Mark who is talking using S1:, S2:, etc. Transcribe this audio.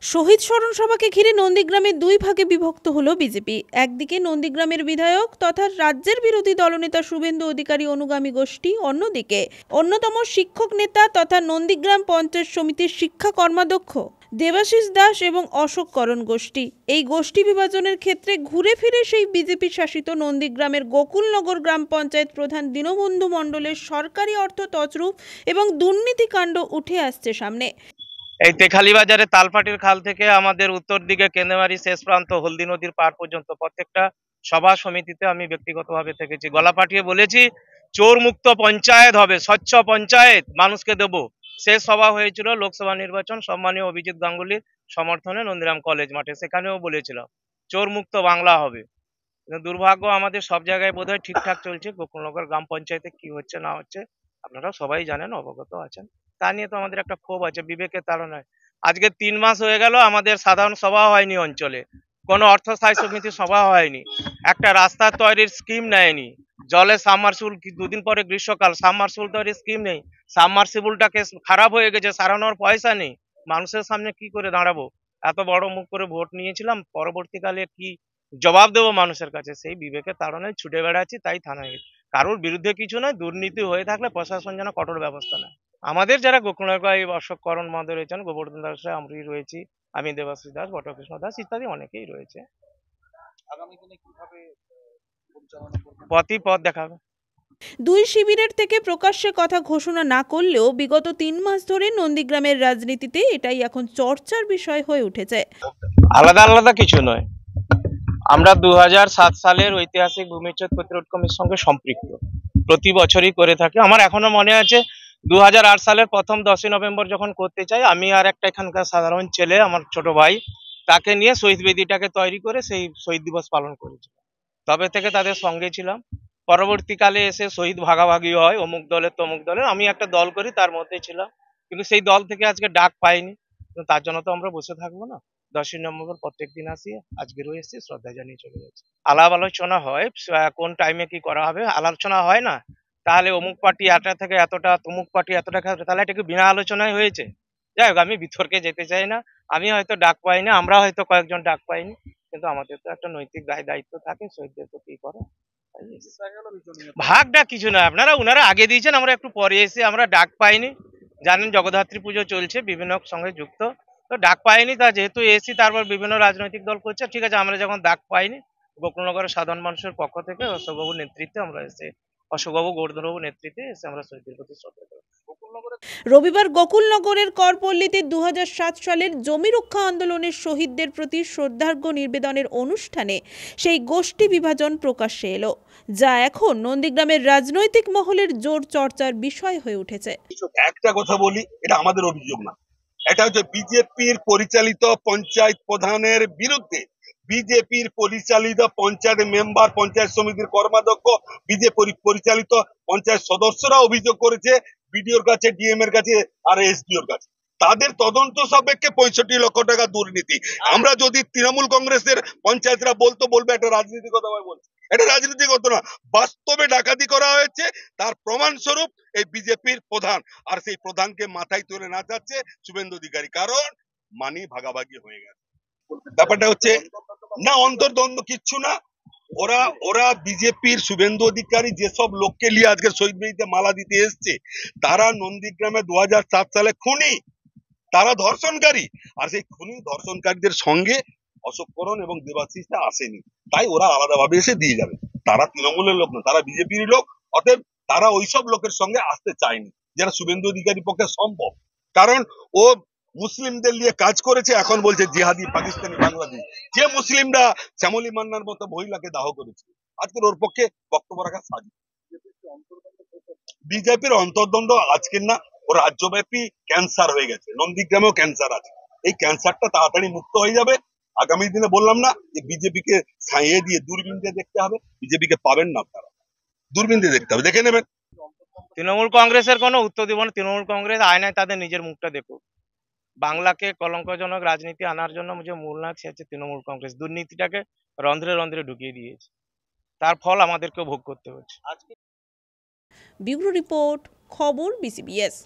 S1: শহীদ স্মরণ সভাকে ঘিরে নন্দীগ্রামে দুই ভাগে বিভক্ত হলো বিজেপি। একদিকে নন্দীগ্রামের বিধায়ক তথা রাজ্যের বিরোধী দলনেতা শুভেন্দু অধিকারী অনুগামী গোষ্ঠী, অন্যদিকে অন্যতম শিক্ষক নেতা তথা নন্দীগ্রাম পঞ্চায়েত সমিতির শিক্ষা কর্মাধ্যক্ষ দেবাশিস দাস এবং অশোক করণ গোষ্ঠী। এই গোষ্ঠী বিভাজনের ক্ষেত্রে ঘুরে ফিরে সেই বিজেপি শাসিত নন্দীগ্রামের গোকুলনগর গ্রাম পঞ্চায়েত প্রধান দীনবন্ধু মণ্ডলের সরকারি অর্থ তছরূপ এবং দুর্নীতিকাণ্ড উঠে আসছে সামনে।
S2: এই তেখালি বাজারে তালপাটির খাল থেকে আমাদের উত্তর দিকে কেন্দ্রমারি শেষ প্রান্ত হলদি নদীর পার পর্যন্ত প্রত্যেকটা সভা সমিতিতে আমি ব্যক্তিগতভাবে থেকেছি। গলা পাঠিয়ে বলেছি চোর মুক্ত পঞ্চায়েত হবে, স্বচ্ছ পঞ্চায়েত মানুষকে দেব। শেষ সভা হয়েছিল লোকসভা নির্বাচন সম্মানীয় অভিজিৎ গাঙ্গুলির সমর্থনে নন্দীগ্রাম কলেজ মাঠে, সেখানেও বলেছিলাম চোর মুক্ত বাংলা হবে। কিন্তু দুর্ভাগ্য আমাদের সব জায়গায় বোধহয় ঠিকঠাক চলছে। গোকুলনগর গ্রাম পঞ্চায়েতে কি হচ্ছে না হচ্ছে আপনারা সবাই জানেন, অবগত আছেন। তা নিয়ে তো আমাদের একটা ক্ষোভ আছে, বিবেকের তাড়নায়। আজকে 3 মাস হয়ে গেল আমাদের সাধারণ সভা হয়নি, অঞ্চলে কোনো অর্থস্থায়ী সমিতির সভা হয়নি, একটা রাস্তা তৈরির স্কিম নেয়নি, জলে সাবমার্সিবল, 2 দিন পরে গ্রীষ্মকাল, সাবমার্সিবল তৈরির স্কিম নেই, সাবমার্সিবলটাকে খারাপ হয়ে গেছে, সারানোর পয়সা নেই। মানুষের সামনে কি করে দাঁড়াবো? এত বড় মুখ করে ভোট নিয়েছিলাম, পরবর্তীকালে কি জবাব দেবো মানুষের কাছে? সেই বিবেকের তাড়নায় ছুটে বেড়াচ্ছি, তাই থানায়। কারোর বিরুদ্ধে কিছু নয়, দুর্নীতি হয়ে থাকলে প্রশাসন যেন কঠোর ব্যবস্থা নেয়। আমাদের যারা গোকুলনগর অশোক করণ মহোদয় রয়েছেন, গোবর্ধন দাস, আমি রয়েছি, আমি দেবাশিস দাস, বটকৃষ্ণ দাস ইত্যাদি অনেকেই রয়েছে। পথই পথ দেখাবে।
S1: দুই শিবিরের থেকে প্রকাশ্যে কথা ঘোষণা না করলেও বিগত 3 মাস ধরে নন্দীগ্রামের রাজনীতিতে এটাই এখন চর্চার বিষয় হয়ে উঠেছে।
S2: আলাদা আলাদা কিছু নয়, আমরা 2007 সালের ঐতিহাসিক ভূমিচ্ছেদ প্রতিরোধ কমিটির সঙ্গে সম্পৃক্ত, প্রতি বছরই করে থাকি। আমার এখনো মনে আছে 2008 সালের প্রথম 10ই নভেম্বর যখন করতে চাই, আমি আর একটা এখানকার সাধারণ ছেলে, আমার ছোট ভাই, তাকে নিয়ে শহীদ বেদিটাকে তৈরি করে সেই শহীদ দিবস পালন করেছি। তবে থেকে তাদের সঙ্গে ছিলাম। পরবর্তীকালে এসে শহীদ ভাগাভাগি হয়, অমুক দলের তমুক দলের, আমি একটা দল করি, তার মধ্যে ছিলাম। কিন্তু সেই দল থেকে আজকে ডাক পাইনি, তার জন্য তো আমরা বসে থাকবো না। 10ই নভেম্বর প্রত্যেক দিন আসি, আজকেরও এসেছি, শ্রদ্ধা জানিয়ে চলে যাচ্ছি। আলাপ আলোচনা হয়, কোন টাইমে কি করা হবে আলোচনা হয় না। তাহলে অমুক পার্টি এতটা থেকে এতটা, তমুক পার্টি এতটা, তাহলে এটা কি বিনা আলোচনায় হয়েছে? যাই হোক, আমি বিতর্কে যেতে চাই না। আমি হয়তো ডাক পাইনি, আমরা হয়তো কয়েকজন ডাক পাইনি, কিন্তু আমাদের তো একটা নৈতিক দায়িত্ব থাকে শহীদদের প্রতি করা। ভাগটা কিছু না, উনারা আগে দিয়েছেন, আমরা একটু পরে এসে, আমরা ডাক পাইনি। জানেন জগদ্ধাত্রী পুজো চলছে, বিভিন্ন সঙ্গে যুক্ত, তো ডাক পাইনি। তা যেহেতু এসি, তারপর বিভিন্ন রাজনৈতিক দল করছে, ঠিক আছে, আমরা যখন ডাক পাইনি, গোকুলনগরের সাধারণ মানুষের পক্ষ থেকে অশোকবাবুর নেতৃত্বে আমরা এসে, অশোকবাবু গোবর্ধনবাবুর নেতৃত্বে এসে আমরা শহীদদের প্রতি শ্রদ্ধা করি।
S1: রবিবার গোকুলনগরের করপল্লীতে 2007 সালের জমি রক্ষা আন্দোলনের শহীদদের প্রতি শ্রদ্ধার্ঘ্য নিবেদনের অনুষ্ঠানে সেই গোষ্ঠী বিভাজন প্রকাশ্যে এলো, যা এখন নন্দীগ্রামের রাজনৈতিক মহলের জোর চর্চার বিষয় হয়ে উঠেছে।
S3: একটা কথা বলি, এটা আমাদের অভিযোগ না, এটা হচ্ছে বিজেপির পরিচালিত পঞ্চায়েত প্রধানের বিরুদ্ধে বিজেপির পরিচালিত পঞ্চায়েত মেম্বার, পঞ্চায়েত সমিতির কর্মাধ্যক্ষ, বিজেপি পরিচালিত পঞ্চায়েত সদস্যরা অভিযোগ করেছে বিডিওর কাছে, ডিএম এর কাছে আর এসডিওর কাছে। তাদের তদন্ত সাপেক্ষে 65 লক্ষ টাকা দুর্নীতি। আমরা যদি তৃণমূল কংগ্রেসের পঞ্চায়েতরা বলবে একটা রাজনীতিগতভাবে বলছে, এটা রাজনীতিগত না, বাস্তবে ডাকাতি করা হয়েছে। তার প্রমাণস্বরূপ এই বিজেপির প্রধান, আর সেই প্রধানকে মাথায় তুলে নাচাচ্ছে শুভেন্দু অধিকারী, কারণ মানি ভাগাভাগি হয়ে গেছে। ব্যাপারটা হচ্ছে না, অন্তর্দ্বন্দ্ব কিচ্ছু না। ওরা বিজেপির শুভেন্দু অধিকারী যেসব লোককে নিয়ে আজকে শহীদ বেদিতে মালা দিতে এসছে, তারা নন্দীগ্রামে 2007 সালে খুনি, তারা ধর্ষণকারী। আর সেই খুনি ধর্ষণকারীদের সঙ্গে অশোক করণ এবং দেবাশিসটা আসেনি, তাই ওরা আলাদাভাবে এসে দিয়ে যাবে। তারা তৃণমূলের লোক না, তারা বিজেপির লোক, অতএব তারা ওইসব লোকের সঙ্গে আসতে চায়নি, যেটা শুভেন্দু অধিকারীর পক্ষে সম্ভব। কারণ ও মুসলিমদের নিয়ে কাজ করেছে, এখন বলছে জিহাদি, পাকিস্তানি, বাংলাদেশ। যে মুসলিমরা শ্যামলী মান্নার মতো মহিলাকে দাহ করেছে, আজকের ওর পক্ষে বক্তব্য রাখা সাজি। বিজেপির অন্তর্দ্বন্দ্ব আজকের না, ও রাজ্যব্যাপী ক্যান্সার হয়ে গেছে, নন্দীগ্রামেও ক্যান্সার আছে। এই ক্যান্সারটা তাড়াতাড়ি মুক্ত হয়ে যাবে। আগামী দিনে বললাম না যে বিজেপিকে ছাইয়ে দিয়ে দূরবীন দিয়ে দেখতে হবে, বিজেপিকে পাবেন না আপনারা, দূরবীন দিয়ে দেখতে হবে, দেখে নেবেন।
S2: তৃণমূল কংগ্রেসের কোনো উত্তর দিব না। তৃণমূল কংগ্রেস আয়নায় তাদের নিজের মুখটা দেখুক। বাংলাকে কলঙ্কজনক রাজনীতি আনার জন্য যে মূল নায়ক, সে হচ্ছে তৃণমূল কংগ্রেস। দুর্নীতিটাকে রন্ধ্রে রন্ধ্রে ঢুকিয়ে দিয়েছে, তার ফল আমাদেরকেও ভোগ করতে হচ্ছে।
S1: ব্যুরো রিপোর্ট, খবর বিসিবিএস।